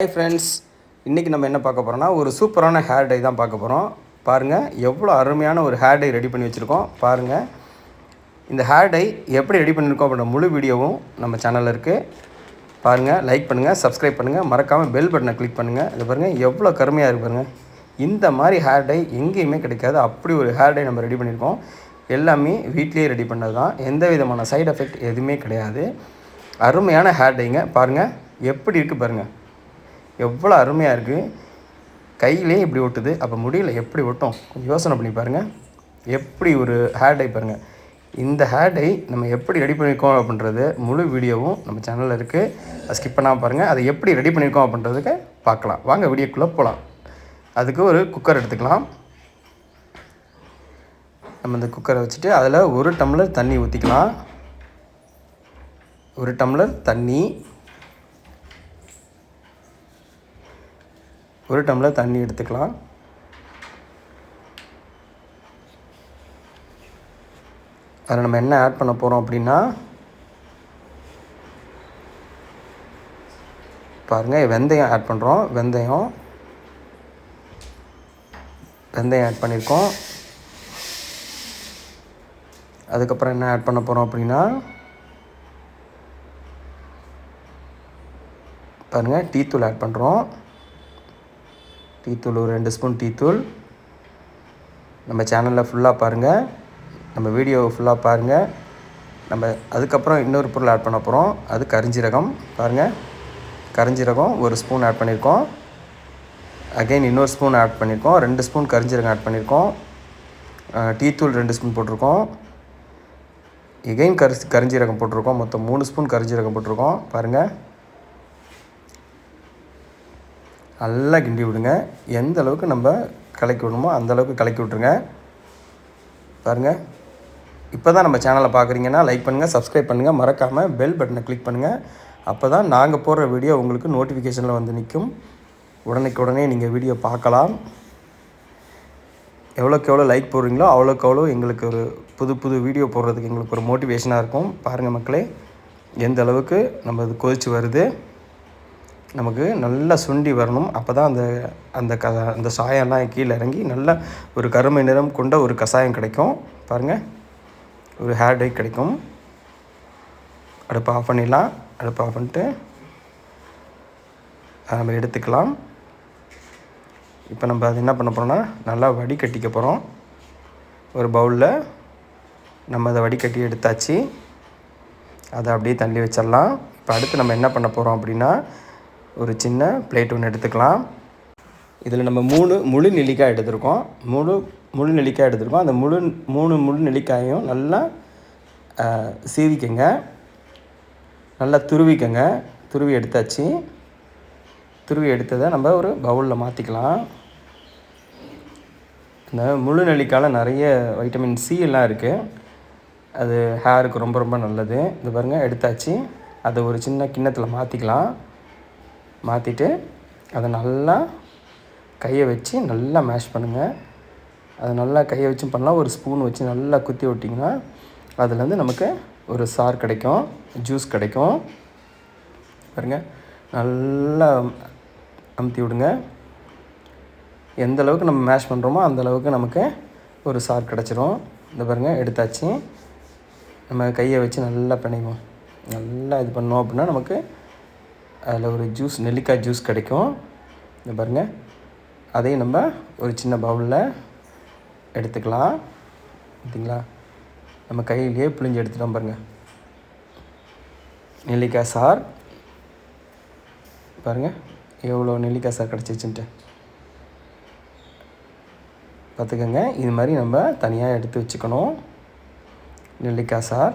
Hi friends, இன்றைக்கி நம்ம என்ன பார்க்க போகிறோம்னா ஒரு சூப்பரான ஹேர் டை தான் பார்க்க போகிறோம். பாருங்கள் எவ்வளோ அருமையான ஒரு ஹேர் டை ரெடி பண்ணி வச்சுருக்கோம். பாருங்கள் இந்த ஹேர் டை எப்படி ரெடி பண்ணியிருக்கோம் அப்படின்ற முழு வீடியோவும் நம்ம சேனலில் இருக்குது. பாருங்கள், லைக் பண்ணுங்கள், சப்ஸ்கிரைப் பண்ணுங்கள், மறக்காமல் பெல் பட்டனை கிளிக் பண்ணுங்கள். இது பாருங்கள் எவ்வளோ கருமையாக இருக்குது பாருங்கள். இந்த மாதிரி ஹேர் டை எங்கேயுமே கிடைக்காது. அப்படி ஒரு ஹேர் டை நம்ம ரெடி பண்ணியிருக்கோம். எல்லாமே வீட்லேயே ரெடி பண்ணது தான். எந்த விதமான சைடு எஃபெக்ட் எதுவுமே கிடையாது. அருமையான ஹேர் டைங்க. பாருங்கள் எப்படி இருக்குது பாருங்கள், எவ்வளோ அருமையாக இருக்குது. கையிலே இப்படி ஒட்டுது, அப்போ முடியல எப்படி ஒட்டும் கொஞ்சம் யோசனை பண்ணி பாருங்கள். எப்படி ஒரு ஹேர் டை பாருங்கள். இந்த ஹேர் டை நம்ம எப்படி ரெடி பண்ணியிருக்கோம் அப்படின்றது முழு வீடியோவும் நம்ம சேனலில் இருக்குது. அதை ஸ்கிப் பண்ணாமல் பாருங்கள். அதை எப்படி ரெடி பண்ணியிருக்கோம் அப்படின்றதுக்கு பார்க்கலாம். வாங்க வீடியோக்குள்ளே போகலாம். அதுக்கு ஒரு குக்கர் எடுத்துக்கலாம். நம்ம இந்த குக்கரை வச்சுட்டு அதில் 1 டம்ளர் தண்ணி ஊற்றிக்கலாம். 1 டம்ளர் தண்ணி, 1 டம்ளர் தண்ணி எடுத்துக்கலாம். அதில் நம்ம என்ன ஆட் பண்ண போகிறோம் அப்படின்னா, பாருங்கள் வெந்தயம் ஆட் பண்ணுறோம். வெந்தயம் ஆட் பண்ணியிருக்கோம். அதுக்கப்புறம் என்ன ஆட் பண்ண போகிறோம் அப்படின்னா, பாருங்கள் டீத்தூள் ஆட் பண்ணுறோம். டீத்தூள் ஒரு 2 ஸ்பூன் டீத்தூள். நம்ம சேனலில் ஃபுல்லாக பாருங்கள், நம்ம வீடியோவை ஃபுல்லாக பாருங்கள். நம்ம அதுக்கப்புறம் இன்னொரு பொருள் ஆட் பண்ண போகிறோம். அது கரிஞ்சீரகம். பாருங்கள், கரிஞ்சீரகம் 1 ஸ்பூன் ஆட் பண்ணியிருக்கோம். அகைன் இன்னொரு ஸ்பூன் ஆட் பண்ணியிருக்கோம். 2 ஸ்பூன் கரிஞ்சீரகம் ஆட் பண்ணியிருக்கோம். டீத்தூள் 2 ஸ்பூன் போட்டிருக்கோம். எகைன் கரிஞ்சீரகம் போட்டிருக்கோம். மொத்தம் 3 ஸ்பூன் கரிஞ்சீரகம் போட்டிருக்கோம். பாருங்கள், நல்லா கிண்டி விடுங்க. எந்த அளவுக்கு நம்ம கலக்கி விடணுமோ அந்த அளவுக்கு கலக்கி விட்ருங்க. பாருங்கள், இப்போ தான் நம்ம சேனலை பார்க்குறீங்கன்னா லைக் பண்ணுங்கள், சப்ஸ்கிரைப் பண்ணுங்கள், மறக்காமல் பெல் பட்டனை கிளிக் பண்ணுங்கள். அப்போ தான் நாங்கள் போடுற வீடியோ உங்களுக்கு நோட்டிஃபிகேஷனில் வந்து நிற்கும். உடனே நீங்கள் வீடியோ பார்க்கலாம். எவ்வளோக்கு எவ்வளோ லைக் போடுறீங்களோ அவ்வளோக்கு அவ்வளோ எங்களுக்கு ஒரு புது வீடியோ போடுறதுக்கு எங்களுக்கு ஒரு மோட்டிவேஷனாக இருக்கும். பாருங்கள் மக்களே, எந்த அளவுக்கு நம்ம இது கொதித்து வருது. நமக்கு நல்லா சுண்டி வரணும். அப்போ தான் அந்த சாயம்லாம் கீழே இறங்கி நல்ல ஒரு கருமை நிறம் கொண்ட ஒரு கஷாயம் கிடைக்கும். பாருங்கள், ஒரு ஹேர் டை கிடைக்கும். அடுப்பை ஆஃப் பண்ணிடலாம். அடுப்பை ஆஃப் பண்ணிட்டு அதை நம்ம எடுத்துக்கலாம். இப்போ நம்ம அது என்ன பண்ண போகிறோம்னா, நல்லா வடிகட்டிக்க போகிறோம். ஒரு பவுலில் நம்ம அதை வடிகட்டி எடுத்தாச்சு. அதை அப்படியே தள்ளி வச்சிடலாம். இப்போ அடுத்து நம்ம என்ன பண்ண போகிறோம் அப்படின்னா, ஒரு சின்ன பிளேட் ஒன்று எடுத்துக்கலாம். இதில் நம்ம 3 முழு நெல்லிக்காய் எடுத்துருக்கோம். முழு நெல்லிக்காய் எடுத்துருக்கோம். அந்த 3 முழு நெல்லிக்காயும் நல்லா சீவிக்கங்க, நல்லா துருவிக்கங்க. துருவி எடுத்தாச்சு. துருவி எடுத்ததை நம்ம ஒரு பவுலில் மாற்றிக்கலாம். இந்த முழு நெல்லிக்காயில் நிறைய வைட்டமின் சி எல்லாம் இருக்குது. அது ஹேருக்கு ரொம்ப ரொம்ப நல்லது. இது பாருங்கள், எடுத்தாச்சு. அதை ஒரு சின்ன கிண்ணத்தில் மாற்றிக்கலாம். மாற்றிட்டு அதை நல்லா கையை வச்சு நல்லா மேஷ் பண்ணுங்கள். அதை நல்லா கையை வச்சு பண்ணலாம். ஒரு ஸ்பூன் வச்சு நல்லா குத்தி விட்டிங்கன்னா அதுலேருந்து நமக்கு ஒரு சார் கிடைக்கும், ஜூஸ் கிடைக்கும். பாருங்கள், நல்லா அமுத்தி விடுங்க. எந்த அளவுக்கு நம்ம மேஷ் பண்ணுறோமோ அந்த அளவுக்கு நமக்கு ஒரு சார் கிடச்சிரும். இந்த பாருங்கள், எடுத்தாச்சு. நம்ம கையை வச்சு நல்லா பிணைவோம். நல்லா இது பண்ணோம் அப்படின்னா நமக்கு அதில் ஒரு ஜூஸ், நெல்லிக்காய் ஜூஸ் கிடைக்கும். இந்த பாருங்கள், அதையும் நம்ம ஒரு சின்ன பவுலில் எடுத்துக்கலாம். பார்த்தீங்களா, நம்ம கையிலேயே புழிஞ்சு எடுத்துட்டோம். பாருங்கள், நெல்லிக்காய் சார். பாருங்கள் எவ்வளோ நெல்லிக்காய் சார் கிடச்சிச்சுன்ட்டு பார்த்துக்கோங்க. இது மாதிரி நம்ம தனியாக எடுத்து வச்சுக்கணும். நெல்லிக்காய் சார்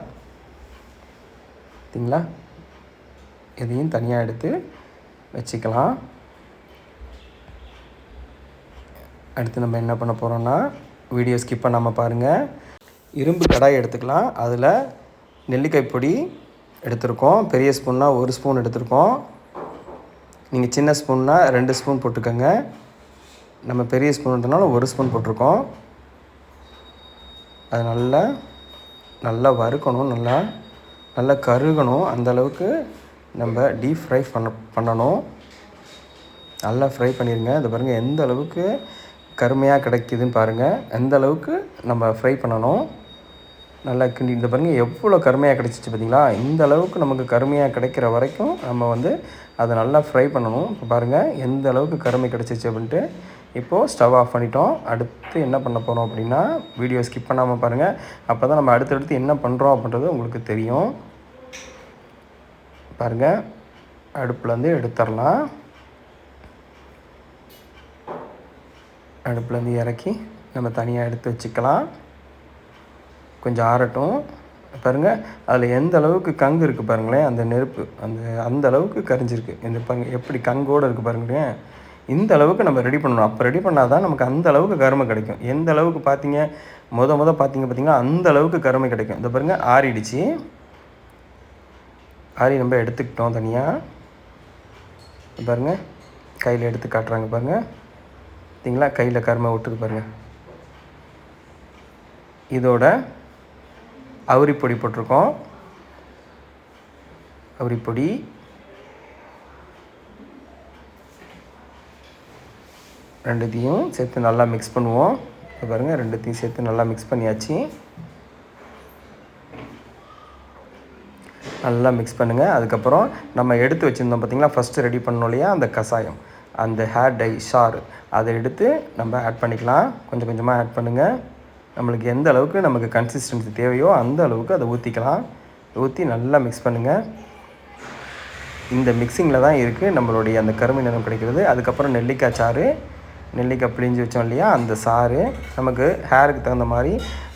பார்த்தீங்களா, இதையும் தனியாக எடுத்து வச்சுக்கலாம். அடுத்து நம்ம என்ன பண்ண போகிறோன்னா, வீடியோ ஸ்கிப் பண்ணாமல் பாருங்கள். இரும்பு கடாய் எடுத்துக்கலாம். அதில் நெல்லிக்காய் பொடி எடுத்துருக்கோம். பெரிய ஸ்பூன்னா 1 ஸ்பூன் எடுத்துருக்கோம். நீங்கள் சின்ன ஸ்பூன்னா 2 ஸ்பூன் போட்டுக்கோங்க. நம்ம பெரிய ஸ்பூன்றனால 1 ஸ்பூன் போட்டிருக்கோம். அது நல்லா வறுக்கணும். நல்லா கருகணும். அந்தளவுக்கு நம்ம டீப் ஃப்ரை பண்ணணும். நல்லா ஃப்ரை பண்ணிடுங்க. இது பாருங்கள் எந்த அளவுக்கு கருமையாக கிடைக்குதுன்னு பாருங்கள். எந்த அளவுக்கு நம்ம ஃப்ரை பண்ணணும். நல்லா கிண்டி இந்த பாருங்கள் எவ்வளோ கருமையாக கிடச்சிச்சு பார்த்தீங்களா? இந்த அளவுக்கு நமக்கு கருமையாக கிடைக்கிற வரைக்கும் நம்ம வந்து அதை நல்லா ஃப்ரை பண்ணணும். இப்போ பாருங்கள் எந்த அளவுக்கு கருமை கிடச்சிச்சு அப்படின்ட்டு. இப்போது ஸ்டவ் ஆஃப் பண்ணிட்டோம். அடுத்து என்ன பண்ண போகிறோம் அப்படின்னா, வீடியோ ஸ்கிப் பண்ணாமல் பாருங்கள். அப்போ தான் நம்ம அடுத்தடுத்து என்ன பண்ணுறோம் அப்படின்றது உங்களுக்கு தெரியும். பாருங்கள் அடுப்புலேருந்து எடுத்துடலாம். அடுப்புலேருந்து இறக்கி நம்ம தனியாக எடுத்து வச்சுக்கலாம். கொஞ்சம் ஆறட்டும். பாருங்கள் அதில் எந்த அளவுக்கு கங்கு இருக்குது பாருங்களேன். அந்த நெருப்பு அந்த அளவுக்கு கரிஞ்சிருக்கு. இந்த பாருங்கள் எப்படி கங்கோடு இருக்குது பாருங்களேன். இந்த அளவுக்கு நம்ம ரெடி பண்ணணும். அப்போ ரெடி பண்ணால் தான் நமக்கு அந்த அளவுக்கு கருமை கிடைக்கும். எந்த அளவுக்கு பார்த்தீங்க பார்த்தீங்கன்னா அந்த அளவுக்கு கருமை கிடைக்கும். இந்த பாருங்கள் ஆறிடுச்சு. ஆறி நம்ம எடுத்துக்கிட்டோம் தனியாக. பாருங்கள் கையில் எடுத்து காட்டுறாங்க பாருங்கள். பார்த்தீங்களா கையில் கருமை விட்டுது பாருங்கள். இதோட அவுரிப்பொடி போட்டிருக்கோம். அவுரிப்பொடி ரெண்டுத்தையும் சேர்த்து நல்லா மிக்ஸ் பண்ணுவோம். பாருங்கள் ரெண்டுத்தையும் சேர்த்து நல்லா மிக்ஸ் பண்ணியாச்சு. நல்லா மிக்ஸ் பண்ணுங்கள். அதுக்கப்புறம் நம்ம எடுத்து வச்சுருந்தோம் பார்த்திங்களா, ஃபஸ்ட்டு ரெடி பண்ணோம் இல்லையா அந்த கஷாயம், அந்த ஹேர் டை ஷார், அதை எடுத்து நம்ம ஆட் பண்ணிக்கலாம். கொஞ்சம் கொஞ்சமாக ஆட் பண்ணுங்கள். நம்மளுக்கு எந்த அளவுக்கு நமக்கு கன்சிஸ்டன்சி தேவையோ அந்த அளவுக்கு அதை ஊற்றிக்கலாம். ஊற்றி நல்லா மிக்ஸ் பண்ணுங்கள். இந்த மிக்சிங்கில் தான் இருக்குது நம்மளுடைய அந்த கருமை நிறம் கிடைக்கிறது. அதுக்கப்புறம் நெல்லிக்காய் சாறு, நெல்லிக்காய் பிழிஞ்சு வச்சோம் இல்லையா அந்த சாறு, நமக்கு ஹேருக்கு தகுந்த மாதிரி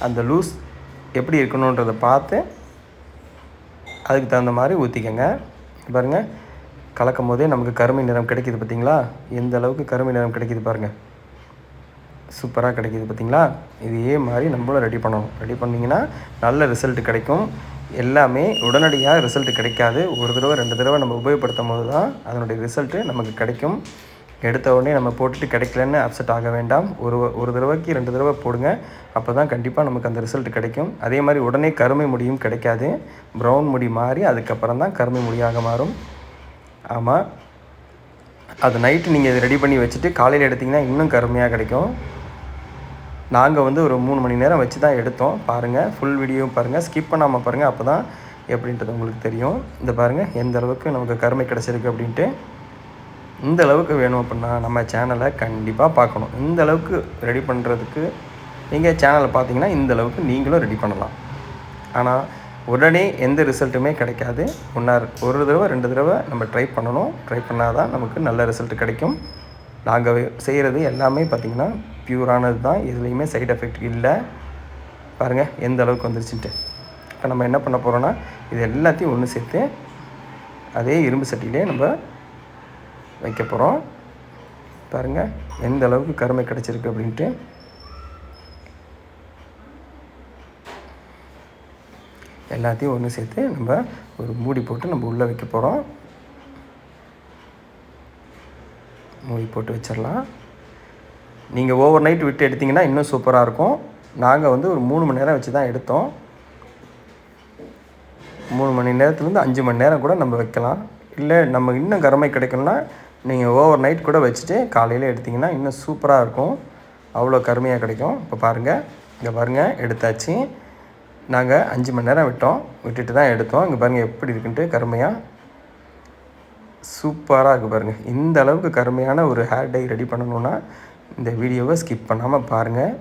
அந்த லூஸ் எப்படி இருக்கணுன்றதை பார்த்து அதுக்கு தகுந்த மாதிரி ஊற்றிக்கங்க. பாருங்கள் கலக்கும் போதே நமக்கு கருமை நிறம் கிடைக்கிது பார்த்திங்களா? எந்த அளவுக்கு கருமை நிறம் கிடைக்கிது பாருங்கள். சூப்பராக கிடைக்கிது பார்த்திங்களா? இதே மாதிரி நம்மளும் ரெடி பண்ணணும். ரெடி பண்ணிங்கன்னா நல்ல ரிசல்ட் கிடைக்கும். எல்லாமே உடனடியாக ரிசல்ட் கிடைக்காது. ஒரு தடவை 2 தடவை நம்ம உபயோகப்படுத்தும் போது தான் அதனுடைய ரிசல்ட்டு நமக்கு கிடைக்கும். எடுத்த உடனே நம்ம போட்டுட்டு கிடைக்கலன்னு அப்செட் ஆக வேண்டாம். ஒரு தடவைக்கு 2 தடவை போடுங்க. அப்போ தான் கண்டிப்பாக நமக்கு அந்த ரிசல்ட் கிடைக்கும். அதே மாதிரி உடனே கருமை முடியும் கிடைக்காது. ப்ரௌன் முடி மாறி அதுக்கப்புறம் தான் கருமை முடியாக மாறும். ஆமாம், அது நைட்டு நீங்கள் இது ரெடி பண்ணி வச்சுட்டு காலையில் எடுத்திங்கன்னா இன்னும் கருமையாக கிடைக்கும். நாங்கள் வந்து ஒரு 3 மணி நேரம் வச்சு தான் எடுத்தோம். பாருங்கள் ஃபுல் வீடியோ பாருங்கள், ஸ்கிப் பண்ணாமல் பாருங்கள். அப்போ தான் எப்படின்றது உங்களுக்கு தெரியும். இந்த பாருங்கள் எந்த அளவுக்கு நமக்கு கருமை கிடச்சிருக்கு அப்படின்ட்டு. இந்த அளவுக்கு வேணும் அப்படின்னா நம்ம சேனலை கண்டிப்பாக பார்க்கணும். இந்த அளவுக்கு ரெடி பண்ணுறதுக்கு நீங்கள் சேனலை பார்த்தீங்கன்னா இந்த அளவுக்கு நீங்களும் ரெடி பண்ணலாம். ஆனால் உடனே எந்த ரிசல்ட்டுமே கிடைக்காது. ஒரு தடவை 2 தடவை நம்ம ட்ரை பண்ணணும். ட்ரை பண்ணால் தான் நமக்கு நல்ல ரிசல்ட் கிடைக்கும். நாங்கள் செய்கிறது எல்லாமே பார்த்திங்கன்னா பியூரானது தான். எதுலேயுமே சைடு எஃபெக்ட் இல்லை. பாருங்கள் எந்த அளவுக்கு வந்துருச்சுன்ட்டு. இப்போ நம்ம என்ன பண்ண போகிறோன்னா இது எல்லாத்தையும் ஒன்று சேர்த்து அதே இரும்பு சட்டியிலே நம்ம வைக்க போகிறோம். பாருங்கள் எந்த அளவுக்கு கருமை கிடச்சிருக்கு அப்படின்ட்டு. எல்லாத்தையும் ஒன்று சேர்த்து நம்ம ஒரு மூடி போட்டு நம்ம உள்ளே வைக்க போகிறோம். மூடி போட்டு வச்சிடலாம். நீங்கள் ஓவர் நைட் விட்டு எடுத்திங்கன்னா இன்னும் சூப்பராக இருக்கும். நாங்கள் வந்து ஒரு 3 மணி நேரம் வச்சு தான் எடுத்தோம். 3 மணி நேரத்துலேருந்து 5 மணி நேரம் கூட நம்ம வைக்கலாம். இல்லை நம்ம இன்னும் கருமை கிடைக்கணும்னா நீங்கள் ஓவர் நைட் கூட வச்சுட்டு காலையில் எடுத்திங்கன்னா இன்னும் சூப்பராக இருக்கும். அவ்வளோ கருமையாக கிடைக்கும். இப்போ பாருங்கள், இங்கே பாருங்கள் எடுத்தாச்சு. நாங்கள் 5 மணி நேரம் விட்டுட்டு தான் எடுத்தோம். இங்கே பாருங்கள் எப்படி இருக்குன்ட்டு கருமையாக சூப்பராக இருக்குது பாருங்கள். இந்த அளவுக்கு கருமையான ஒரு ஹேர் டை ரெடி பண்ணணுன்னா இந்த வீடியோவை ஸ்கிப் பண்ணாமல் பாருங்கள்.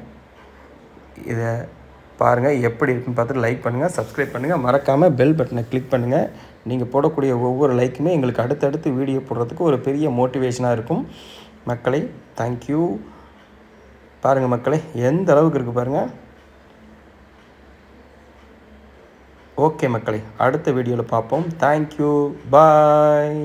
இதை பாருங்கள் எப்படி இருக்குன்னு பார்த்துட்டு லைக் பண்ணுங்கள், சப்ஸ்கிரைப் பண்ணுங்கள், மறக்காமல் பெல் பட்டனை கிளிக் பண்ணுங்கள். நீங்கள் போடக்கூடிய ஒவ்வொரு லைக்குமே எங்களுக்கு அடுத்தடுத்து வீடியோ போடுறதுக்கு ஒரு பெரிய மோட்டிவேஷனாக இருக்கும். மக்களே தேங்க்யூ. பாருங்கள் மக்களே எந்த அளவுக்கு இருக்குது பாருங்கள். ஓகே மக்களே, அடுத்த வீடியோவில் பார்ப்போம். தேங்க்யூ, பாய்.